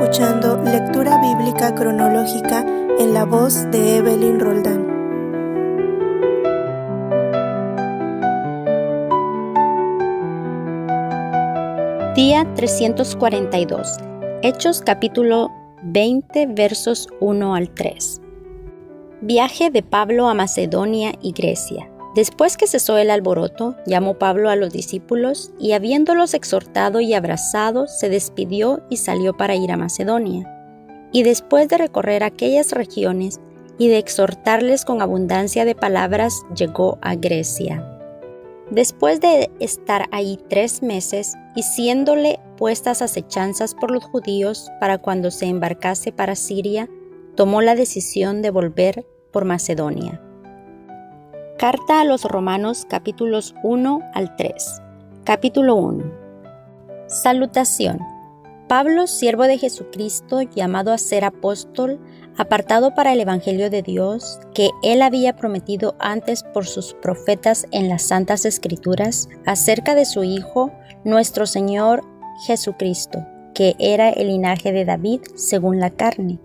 escuchando lectura bíblica cronológica en la voz de Evelyn Roldán. Día 342. Hechos capítulo 20 versos 1 al 3. Viaje de Pablo a Macedonia y Grecia. Después que cesó el alboroto, llamó Pablo a los discípulos y habiéndolos exhortado y abrazado, se despidió y salió para ir a Macedonia. Y después de recorrer aquellas regiones y de exhortarles con abundancia de palabras, llegó a Grecia. Después de estar ahí 3 meses y siéndole puestas acechanzas por los judíos para cuando se embarcase para Siria, tomó la decisión de volver por Macedonia. Carta a los Romanos capítulos 1 al 3. Capítulo 1. Salutación. Pablo, siervo de Jesucristo, llamado a ser apóstol, apartado para el Evangelio de Dios, que él había prometido antes por sus profetas en las Santas Escrituras, acerca de su Hijo, nuestro Señor Jesucristo, que era el linaje de David según la carne,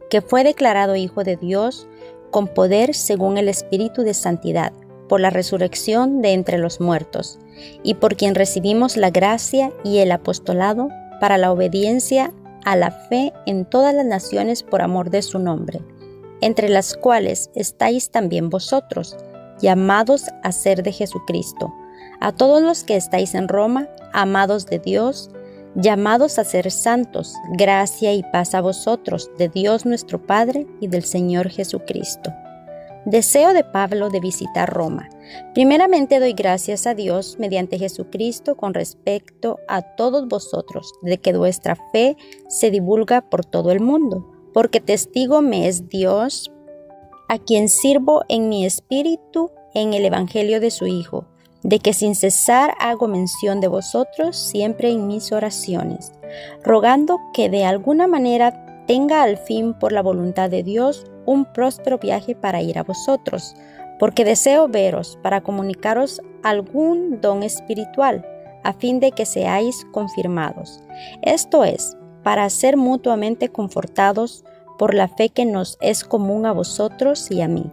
que fue declarado Hijo de Dios con poder según el Espíritu de Santidad, por la resurrección de entre los muertos, y por quien recibimos la gracia y el apostolado para la obediencia a la fe en todas las naciones por amor de su nombre, entre las cuales estáis también vosotros, llamados a ser de Jesucristo, a todos los que estáis en Roma, amados de Dios, llamados a ser santos, gracia y paz a vosotros, de Dios nuestro Padre y del Señor Jesucristo. Deseo de Pablo de visitar Roma. Primeramente doy gracias a Dios mediante Jesucristo con respecto a todos vosotros, de que vuestra fe se divulga por todo el mundo, porque testigo me es Dios, a quien sirvo en mi espíritu en el Evangelio de su Hijo, de que sin cesar hago mención de vosotros siempre en mis oraciones, rogando que de alguna manera tenga al fin por la voluntad de Dios un próspero viaje para ir a vosotros, porque deseo veros para comunicaros algún don espiritual, a fin de que seáis confirmados. Esto es, para ser mutuamente confortados por la fe que nos es común a vosotros y a mí.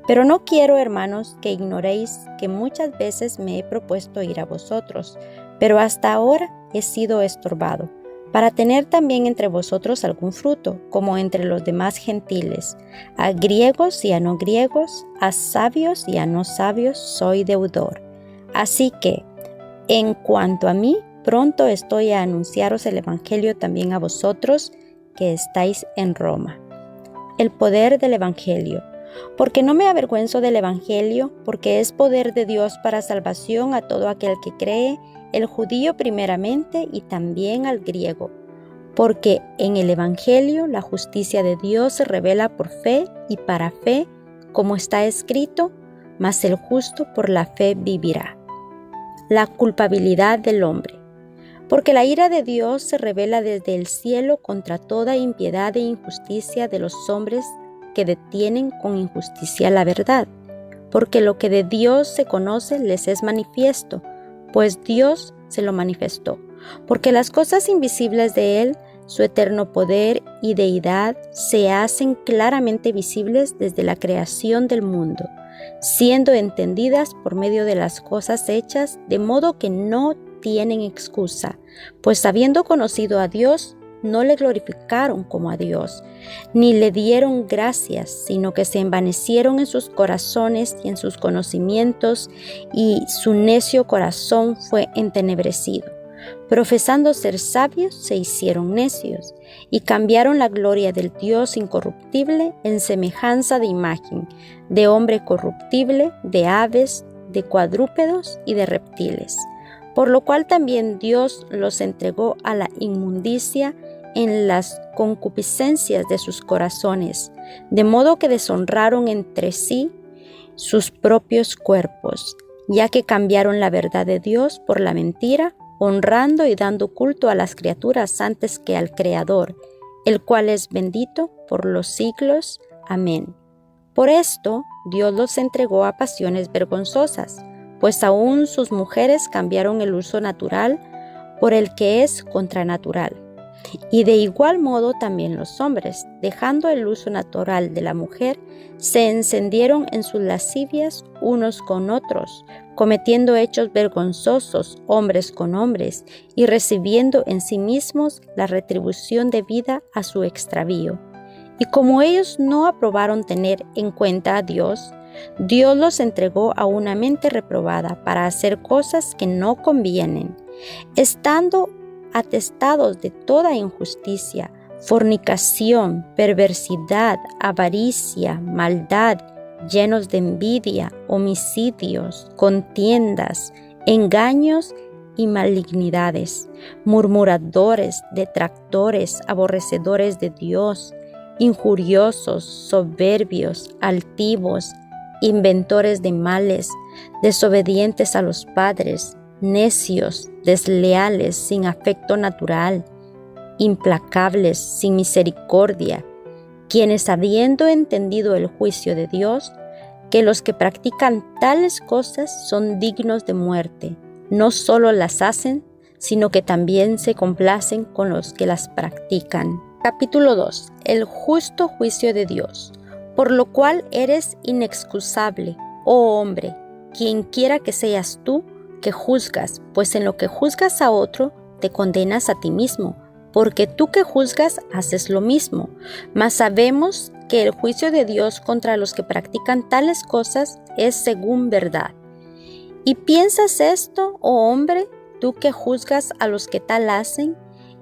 Pero no quiero, hermanos, que ignoréis que muchas veces me he propuesto ir a vosotros, pero hasta ahora he sido estorbado, para tener también entre vosotros algún fruto, como entre los demás gentiles. A griegos y a no griegos, a sabios y a no sabios, soy deudor. Así que, en cuanto a mí, pronto estoy a anunciaros el Evangelio también a vosotros que estáis en Roma. El poder del Evangelio. Porque no me avergüenzo del Evangelio, porque es poder de Dios para salvación a todo aquel que cree, el judío primeramente y también al griego. Porque en el Evangelio la justicia de Dios se revela por fe y para fe, como está escrito, mas el justo por la fe vivirá. La culpabilidad del hombre. Porque la ira de Dios se revela desde el cielo contra toda impiedad e injusticia de los hombres que detienen con injusticia la verdad, porque lo que de Dios se conoce les es manifiesto, pues Dios se lo manifestó, porque las cosas invisibles de Él, su eterno poder y deidad, se hacen claramente visibles desde la creación del mundo, siendo entendidas por medio de las cosas hechas, de modo que no tienen excusa, pues habiendo conocido a Dios, no le glorificaron como a Dios, ni le dieron gracias, sino que se envanecieron en sus corazones y en sus conocimientos, y su necio corazón fue entenebrecido. Profesando ser sabios, se hicieron necios, y cambiaron la gloria del Dios incorruptible en semejanza de imagen, de hombre corruptible, de aves, de cuadrúpedos y de reptiles. Por lo cual también Dios los entregó a la inmundicia en las concupiscencias de sus corazones, de modo que deshonraron entre sí sus propios cuerpos, ya que cambiaron la verdad de Dios por la mentira, honrando y dando culto a las criaturas antes que al Creador, el cual es bendito por los siglos. Amén. Por esto Dios los entregó a pasiones vergonzosas, pues aún sus mujeres cambiaron el uso natural por el que es contranatural, Y de igual modo también los hombres, dejando el uso natural de la mujer, se encendieron en sus lascivias unos con otros, cometiendo hechos vergonzosos hombres con hombres y recibiendo en sí mismos la retribución debida a su extravío. Y como ellos no aprobaron tener en cuenta a Dios, Dios los entregó a una mente reprobada para hacer cosas que no convienen, estando atestados de toda injusticia, fornicación, perversidad, avaricia, maldad, llenos de envidia, homicidios, contiendas, engaños y malignidades, murmuradores, detractores, aborrecedores de Dios, injuriosos, soberbios, altivos, inventores de males, desobedientes a los padres, necios, desleales, sin afecto natural, implacables, sin misericordia, quienes habiendo entendido el juicio de Dios, que los que practican tales cosas son dignos de muerte, no solo las hacen, sino que también se complacen con los que las practican. Capítulo 2. El justo juicio de Dios, por lo cual eres inexcusable, oh hombre, quien quiera que seas tú, que juzgas, pues en lo que juzgas a otro, te condenas a ti mismo, porque tú que juzgas haces lo mismo. Mas sabemos que el juicio de Dios contra los que practican tales cosas es según verdad. ¿Y piensas esto, oh hombre, tú que juzgas a los que tal hacen,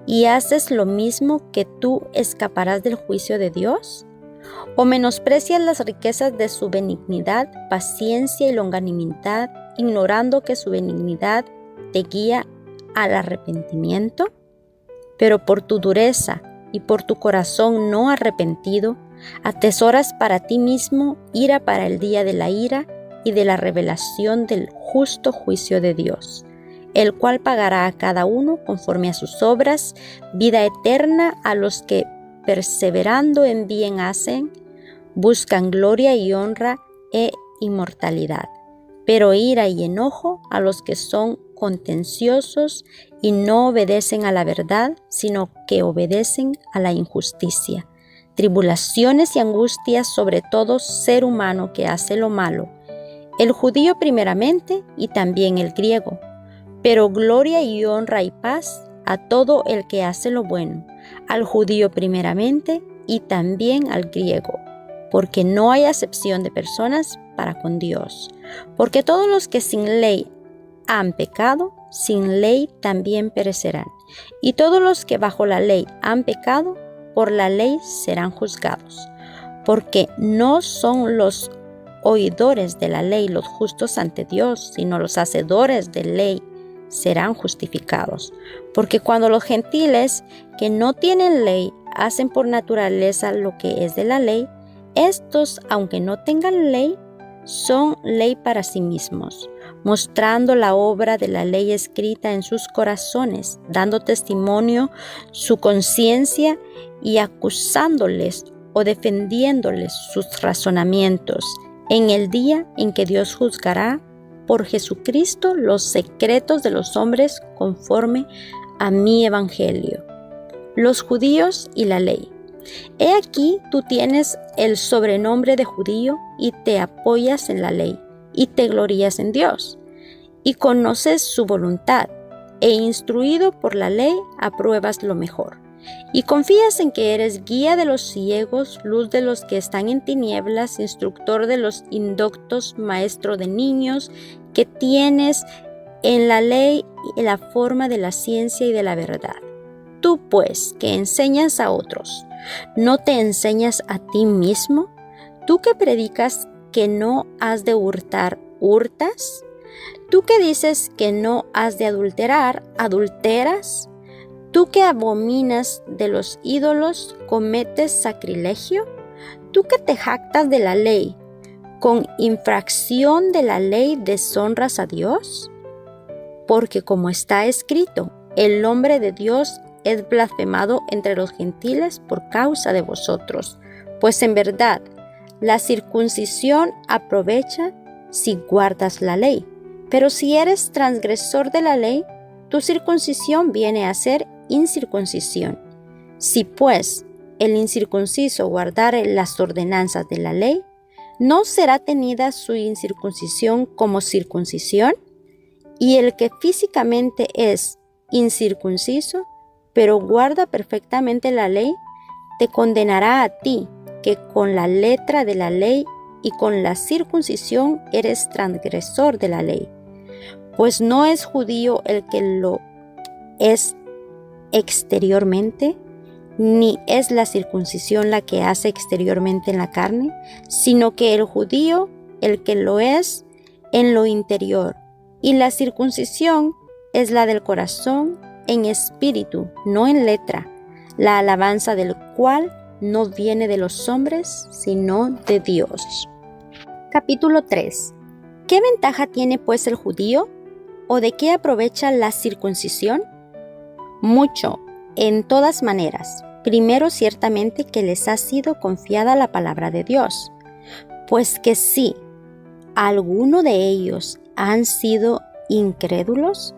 y haces lo mismo, que tú escaparás del juicio de Dios? ¿O menosprecias las riquezas de su benignidad, paciencia y longanimidad, ignorando que su benignidad te guía al arrepentimiento? Pero por tu dureza y por tu corazón no arrepentido, atesoras para ti mismo ira para el día de la ira y de la revelación del justo juicio de Dios, el cual pagará a cada uno conforme a sus obras, vida eterna a los que, perseverando en bien hacen, buscan gloria y honra e inmortalidad, pero ira y enojo a los que son contenciosos y no obedecen a la verdad, sino que obedecen a la injusticia. Tribulaciones y angustias sobre todo ser humano que hace lo malo, el judío primeramente y también el griego, pero gloria y honra y paz a todo el que hace lo bueno, al judío primeramente y también al griego, porque no hay acepción de personas para con Dios, porque todos los que sin ley han pecado, sin ley también perecerán, y todos los que bajo la ley han pecado, por la ley serán juzgados, porque no son los oidores de la ley los justos ante Dios, sino los hacedores de ley serán justificados. Porque cuando los gentiles que no tienen ley hacen por naturaleza lo que es de la ley, estos, aunque no tengan ley, son ley para sí mismos, mostrando la obra de la ley escrita en sus corazones, dando testimonio su conciencia y acusándoles o defendiéndoles sus razonamientos en el día en que Dios juzgará por Jesucristo los secretos de los hombres conforme a mi evangelio. Los judíos y la ley. He aquí tú tienes el sobrenombre de judío y te apoyas en la ley y te glorías en Dios y conoces su voluntad e instruido por la ley apruebas lo mejor y confías en que eres guía de los ciegos, luz de los que están en tinieblas, instructor de los indoctos, maestro de niños, que tienes en la ley y la forma de la ciencia y de la verdad. Tú pues, que enseñas a otros, ¿no te enseñas a ti mismo? ¿Tú que predicas que no has de hurtar, hurtas? ¿Tú que dices que no has de adulterar, adulteras? ¿Tú que abominas de los ídolos, cometes sacrilegio? ¿Tú que te jactas de la ley, con infracción de la ley deshonras a Dios? Porque como está escrito, el nombre de Dios es blasfemado entre los gentiles por causa de vosotros. Pues en verdad, la circuncisión aprovecha si guardas la ley. Pero si eres transgresor de la ley, tu circuncisión viene a ser incircuncisión Si pues el incircunciso guardare las ordenanzas de la ley, ¿no será tenida su incircuncisión como circuncisión? Y el que físicamente es incircunciso, pero guarda perfectamente la ley, te condenará a ti, que con la letra de la ley y con la circuncisión eres transgresor de la ley. Pues no es judío el que lo es exteriormente, ni es la circuncisión la que hace exteriormente en la carne, sino que el judío el que lo es en lo interior, y la circuncisión es la del corazón en espíritu, no en letra, la alabanza del cual no viene de los hombres, sino de Dios. Capítulo 3. ¿Qué ventaja tiene pues el judío? ¿O de qué aprovecha la circuncisión? Mucho, en todas maneras. Primero, ciertamente que les ha sido confiada la palabra de Dios, pues que si alguno de ellos han sido incrédulos,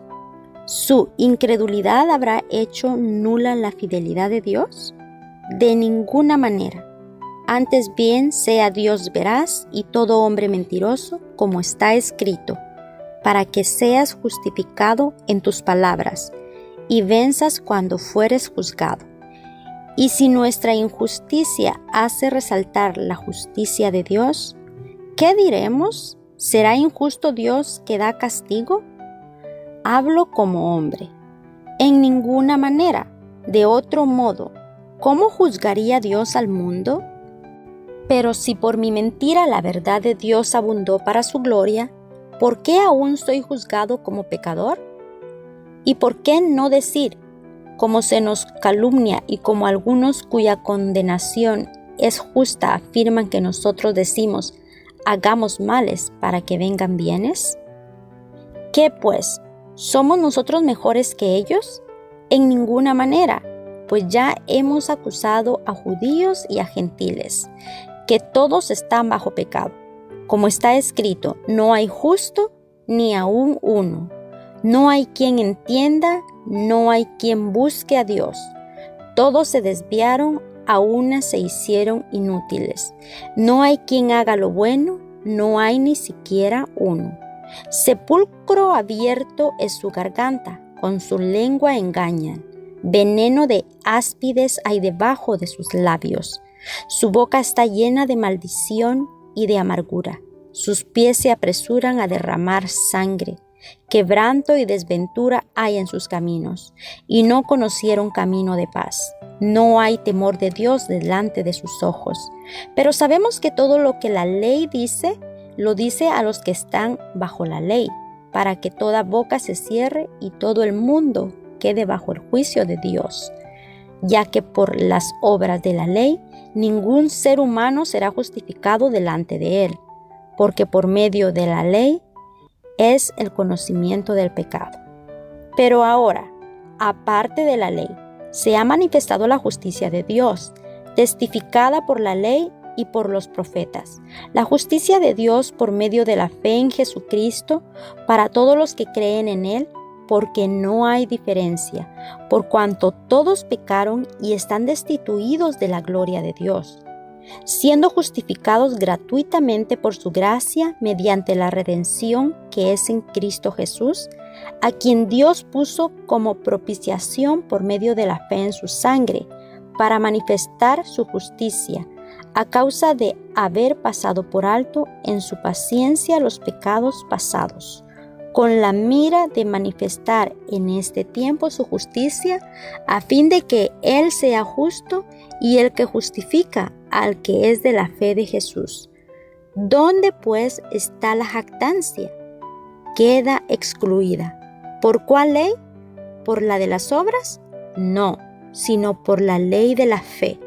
¿su incredulidad habrá hecho nula la fidelidad de Dios? De ninguna manera. Antes bien sea Dios veraz y todo hombre mentiroso, como está escrito, para que seas justificado en tus palabras y venzas cuando fueres juzgado. Y si nuestra injusticia hace resaltar la justicia de Dios, ¿qué diremos? ¿Será injusto Dios que da castigo? Hablo como hombre. En ninguna manera. De otro modo, ¿cómo juzgaría Dios al mundo? Pero si por mi mentira la verdad de Dios abundó para su gloria, ¿por qué aún soy juzgado como pecador? ¿Y por qué no decir, como se nos calumnia y como algunos cuya condenación es justa afirman que nosotros decimos, hagamos males para que vengan bienes? ¿Qué pues? ¿Somos nosotros mejores que ellos? En ninguna manera, pues ya hemos acusado a judíos y a gentiles, que todos están bajo pecado. Como está escrito, no hay justo ni aun uno. No hay quien entienda, no hay quien busque a Dios. Todos se desviaron, a una se hicieron inútiles. No hay quien haga lo bueno, no hay ni siquiera uno. Sepulcro abierto es su garganta, con su lengua engañan. Veneno de áspides hay debajo de sus labios. Su boca está llena de maldición y de amargura. Sus pies se apresuran a derramar sangre. Quebranto y desventura hay en sus caminos, y no conocieron camino de paz. No hay temor de Dios delante de sus ojos. Pero sabemos que todo lo que la ley dice, lo dice a los que están bajo la ley, para que toda boca se cierre y todo el mundo quede bajo el juicio de Dios. Ya que por las obras de la ley, ningún ser humano será justificado delante de él, porque por medio de la ley es el conocimiento del pecado. Pero ahora, aparte de la ley, se ha manifestado la justicia de Dios, testificada por la ley y por los profetas. La justicia de Dios por medio de la fe en Jesucristo para todos los que creen en Él, porque no hay diferencia, por cuanto todos pecaron y están destituidos de la gloria de Dios, siendo justificados gratuitamente por su gracia mediante la redención que es en Cristo Jesús, a quien Dios puso como propiciación por medio de la fe en su sangre, para manifestar su justicia, a causa de haber pasado por alto en su paciencia los pecados pasados, con la mira de manifestar en este tiempo su justicia, a fin de que Él sea justo y el que justifica al que es de la fe de Jesús. ¿Dónde pues está la jactancia? Queda excluida. ¿Por cuál ley? ¿Por la de las obras? No, sino por la ley de la fe.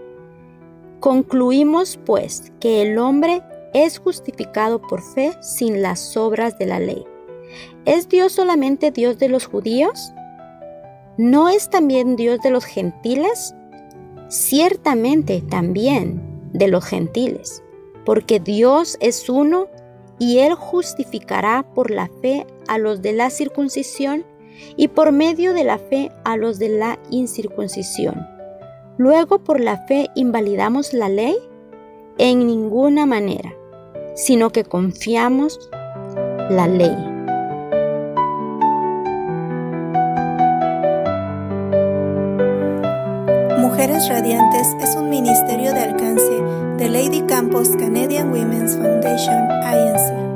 Concluimos pues que el hombre es justificado por fe sin las obras de la ley. ¿Es Dios solamente Dios de los judíos? ¿No es también Dios de los gentiles? Ciertamente también de los gentiles, porque Dios es uno y Él justificará por la fe a los de la circuncisión y por medio de la fe a los de la incircuncisión. ¿Luego por la fe invalidamos la ley? En ninguna manera, sino que confiamos la ley. Mujeres Radiantes es un ministerio de alcance de Lady Campos Canadian Women's Foundation, Inc.